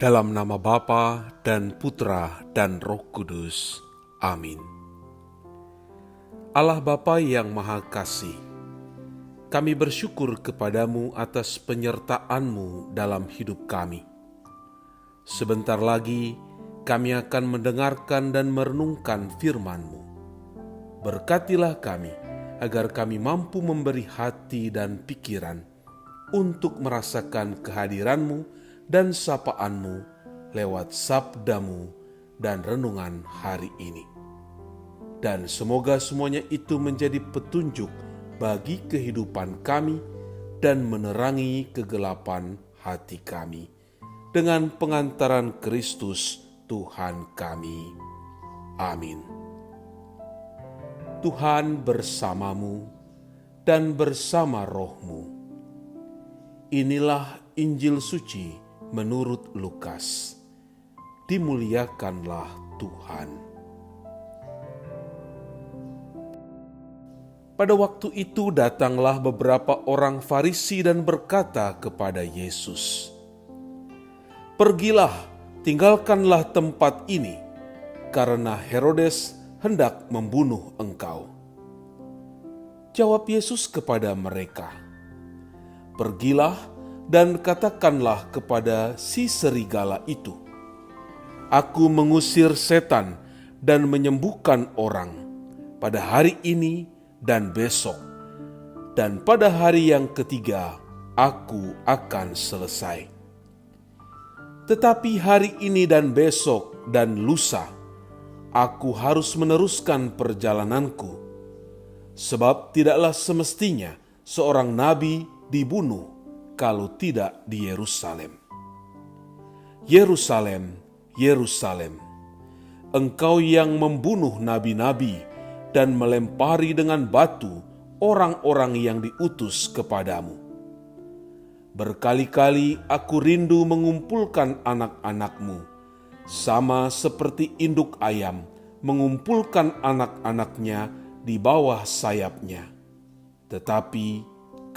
Dalam nama Bapa dan Putra dan Roh Kudus. Amin. Allah Bapa yang Maha Kasih, kami bersyukur kepadamu atas penyertaan-Mu dalam hidup kami. Sebentar lagi kami akan mendengarkan dan merenungkan firman-Mu. Berkatilah kami agar kami mampu memberi hati dan pikiran untuk merasakan kehadiran-Mu dan sapaan-Mu lewat sabda-Mu dan renungan hari ini. Dan semoga semuanya itu menjadi petunjuk bagi kehidupan kami dan menerangi kegelapan hati kami. Dengan pengantaran Kristus Tuhan kami. Amin. Tuhan bersamamu dan bersama rohmu. Inilah Injil suci menurut Lukas. Dimuliakanlah Tuhan. Pada waktu itu datanglah beberapa orang Farisi dan berkata kepada Yesus, "Pergilah, tinggalkanlah tempat ini, karena Herodes hendak membunuh engkau." Jawab Yesus kepada mereka, "Pergilah dan katakanlah kepada si serigala itu, Aku mengusir setan dan menyembuhkan orang pada hari ini dan besok, dan pada hari yang ketiga aku akan selesai. Tetapi hari ini dan besok dan lusa, aku harus meneruskan perjalananku, sebab tidaklah semestinya seorang nabi dibunuh kalau tidak di Yerusalem. Yerusalem, Yerusalem, engkau yang membunuh nabi-nabi dan melempari dengan batu orang-orang yang diutus kepadamu. Berkali-kali aku rindu mengumpulkan anak-anakmu, sama seperti induk ayam mengumpulkan anak-anaknya di bawah sayapnya, tetapi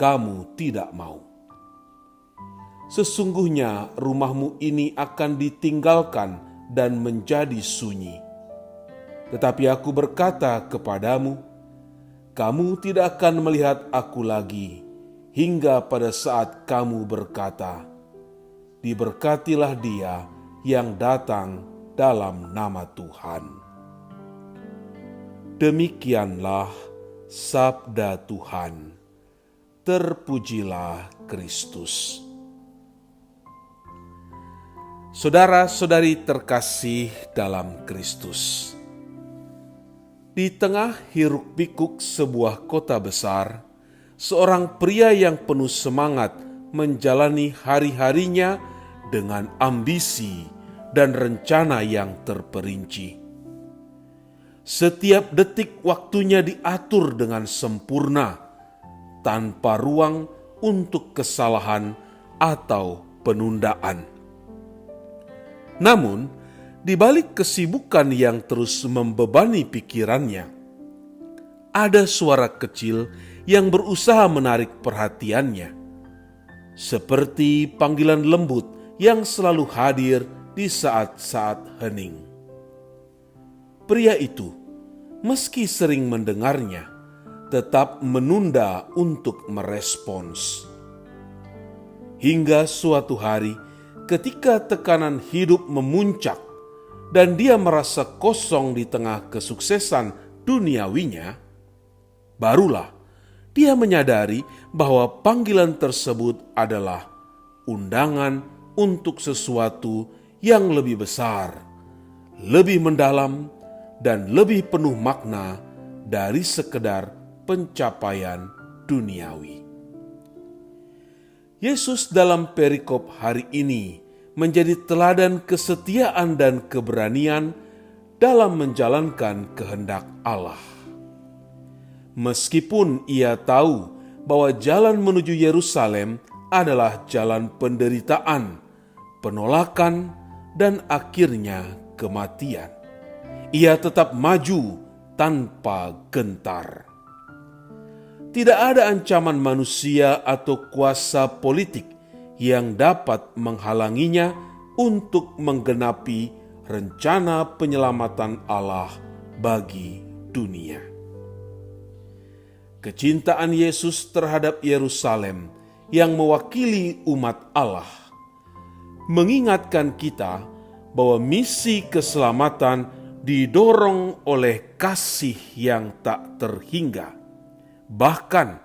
kamu tidak mau. Sesungguhnya rumahmu ini akan ditinggalkan dan menjadi sunyi. Tetapi aku berkata kepadamu, kamu tidak akan melihat aku lagi, hingga pada saat kamu berkata, diberkatilah dia yang datang dalam nama Tuhan." Demikianlah sabda Tuhan. Terpujilah Kristus. Saudara-saudari terkasih dalam Kristus, di tengah hiruk-pikuk sebuah kota besar, seorang pria yang penuh semangat menjalani hari-harinya dengan ambisi dan rencana yang terperinci. Setiap detik waktunya diatur dengan sempurna, tanpa ruang untuk kesalahan atau penundaan. Namun, di balik kesibukan yang terus membebani pikirannya, ada suara kecil yang berusaha menarik perhatiannya, seperti panggilan lembut yang selalu hadir di saat-saat hening. Pria itu, meski sering mendengarnya, tetap menunda untuk merespons. Hingga suatu hari, ketika tekanan hidup memuncak dan dia merasa kosong di tengah kesuksesan duniawinya, barulah dia menyadari bahwa panggilan tersebut adalah undangan untuk sesuatu yang lebih besar, lebih mendalam, dan lebih penuh makna dari sekedar pencapaian duniawi. Yesus dalam perikop hari ini menjadi teladan kesetiaan dan keberanian dalam menjalankan kehendak Allah. Meskipun ia tahu bahwa jalan menuju Yerusalem adalah jalan penderitaan, penolakan, dan akhirnya kematian, ia tetap maju tanpa gentar. Tidak ada ancaman manusia atau kuasa politik yang dapat menghalanginya untuk menggenapi rencana penyelamatan Allah bagi dunia. Kecintaan Yesus terhadap Yerusalem yang mewakili umat Allah mengingatkan kita bahwa misi keselamatan didorong oleh kasih yang tak terhingga, bahkan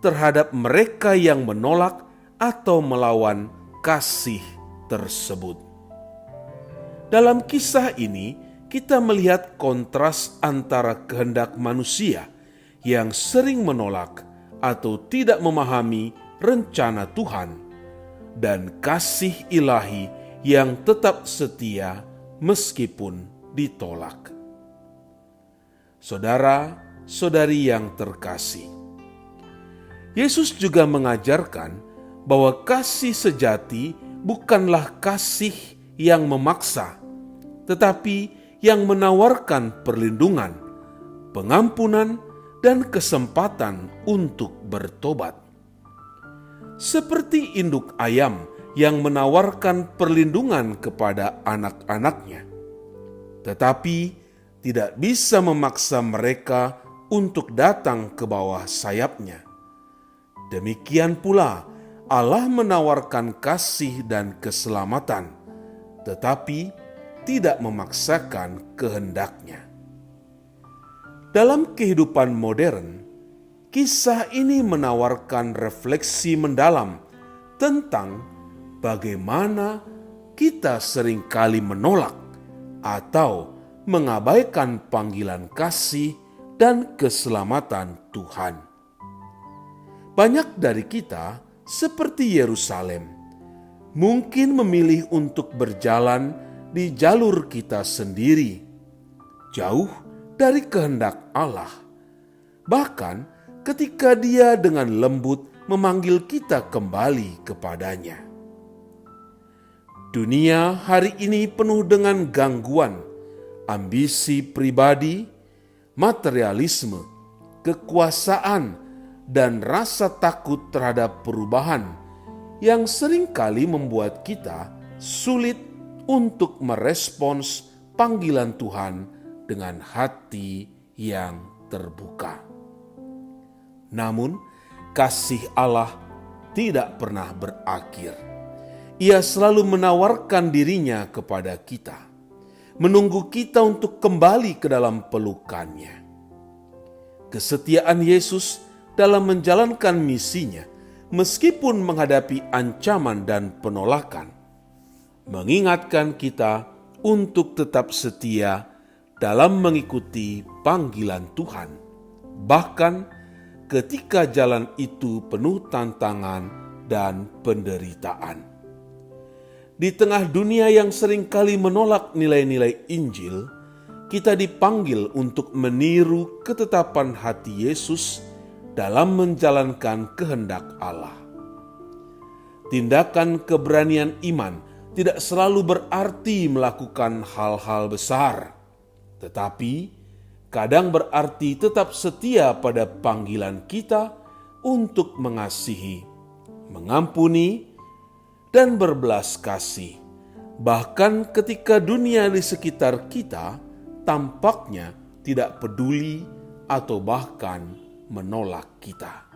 terhadap mereka yang menolak atau melawan kasih tersebut. Dalam kisah ini, kita melihat kontras antara kehendak manusia yang sering menolak atau tidak memahami rencana Tuhan dan kasih ilahi yang tetap setia meskipun ditolak. Saudara-saudari yang terkasih, Yesus juga mengajarkan bahwa kasih sejati bukanlah kasih yang memaksa, tetapi yang menawarkan perlindungan, pengampunan, dan kesempatan untuk bertobat. Seperti induk ayam yang menawarkan perlindungan kepada anak-anaknya, tetapi tidak bisa memaksa mereka untuk datang ke bawah sayapnya. Demikian pula Allah menawarkan kasih dan keselamatan, tetapi tidak memaksakan kehendaknya. Dalam kehidupan modern, kisah ini menawarkan refleksi mendalam tentang bagaimana kita seringkali menolak atau mengabaikan panggilan kasih dan keselamatan Tuhan. Banyak dari kita, seperti Yerusalem, mungkin memilih untuk berjalan di jalur kita sendiri, jauh dari kehendak Allah. Bahkan ketika Dia dengan lembut memanggil kita kembali kepadanya. Dunia hari ini penuh dengan gangguan, ambisi pribadi, materialisme, kekuasaan, dan rasa takut terhadap perubahan yang seringkali membuat kita sulit untuk merespons panggilan Tuhan dengan hati yang terbuka. Namun, kasih Allah tidak pernah berakhir. Ia selalu menawarkan dirinya kepada kita, menunggu kita untuk kembali ke dalam pelukannya. Kesetiaan Yesus dalam menjalankan misinya, meskipun menghadapi ancaman dan penolakan, mengingatkan kita untuk tetap setia dalam mengikuti panggilan Tuhan, bahkan ketika jalan itu penuh tantangan dan penderitaan. Di tengah dunia yang seringkali menolak nilai-nilai Injil, kita dipanggil untuk meniru ketetapan hati Yesus dalam menjalankan kehendak Allah. Tindakan keberanian iman tidak selalu berarti melakukan hal-hal besar, tetapi kadang berarti tetap setia pada panggilan kita untuk mengasihi, mengampuni, dan berbelas kasih, bahkan ketika dunia di sekitar kita tampaknya tidak peduli atau bahkan menolak kita.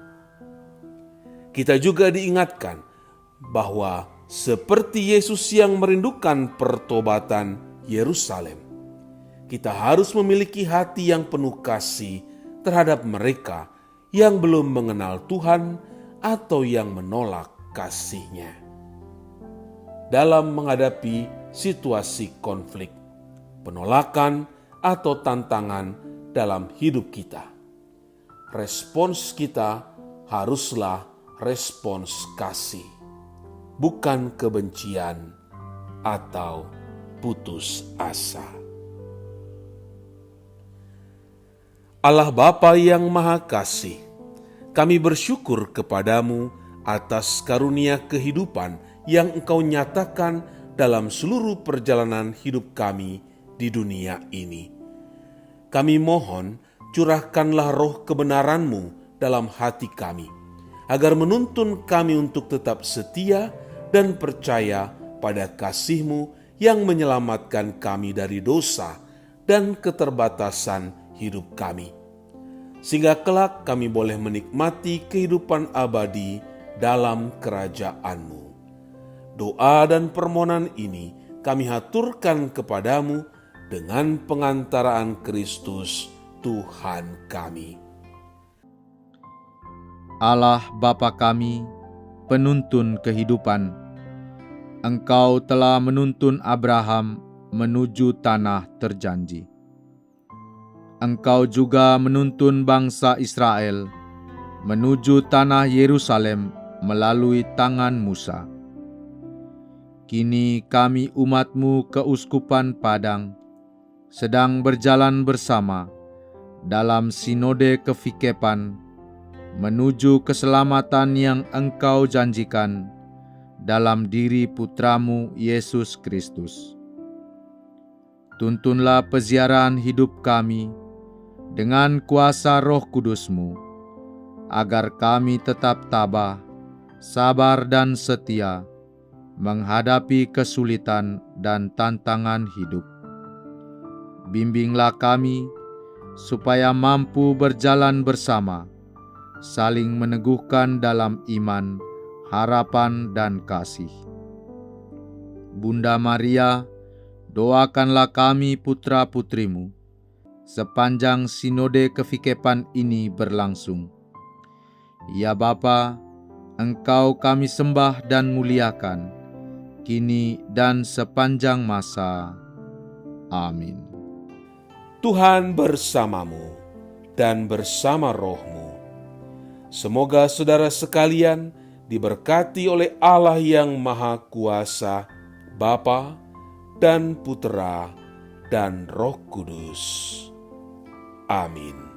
Kita juga diingatkan bahwa seperti Yesus yang merindukan pertobatan Yerusalem, kita harus memiliki hati yang penuh kasih terhadap mereka yang belum mengenal Tuhan atau yang menolak kasih-Nya. Dalam menghadapi situasi konflik, penolakan, atau tantangan dalam hidup kita, respons kita haruslah respons kasih, bukan kebencian atau putus asa. Allah Bapa yang Maha Kasih, kami bersyukur kepadamu atas karunia kehidupan yang Engkau nyatakan dalam seluruh perjalanan hidup kami di dunia ini. Kami mohon, curahkanlah roh kebenaran-Mu dalam hati kami, agar menuntun kami untuk tetap setia dan percaya pada kasih-Mu yang menyelamatkan kami dari dosa dan keterbatasan hidup kami, sehingga kelak kami boleh menikmati kehidupan abadi dalam kerajaan-Mu. Doa dan permohonan ini kami haturkan kepadamu dengan pengantaraan Kristus Tuhan kami. Allah Bapa kami, penuntun kehidupan, Engkau telah menuntun Abraham menuju tanah terjanji. Engkau juga menuntun bangsa Israel menuju tanah Yerusalem melalui tangan Musa. Kini kami umat-Mu keuskupan Padang sedang berjalan bersama dalam sinode kefikepan menuju keselamatan yang Engkau janjikan dalam diri Putra-Mu Yesus Kristus. Tuntunlah peziarahan hidup kami dengan kuasa Roh Kudus-Mu, agar kami tetap tabah, sabar dan setia menghadapi kesulitan dan tantangan hidup. Bimbinglah kami supaya mampu berjalan bersama, saling meneguhkan dalam iman, harapan, dan kasih. Bunda Maria, doakanlah kami putra-putrimu sepanjang sinode kefikepan ini berlangsung. Ya Bapa, Engkau kami sembah dan muliakan, kini dan sepanjang masa. Amin. Tuhan bersamamu dan bersama rohmu. Semoga saudara sekalian diberkati oleh Allah yang Maha Kuasa, Bapa dan Putera dan Roh Kudus. Amin.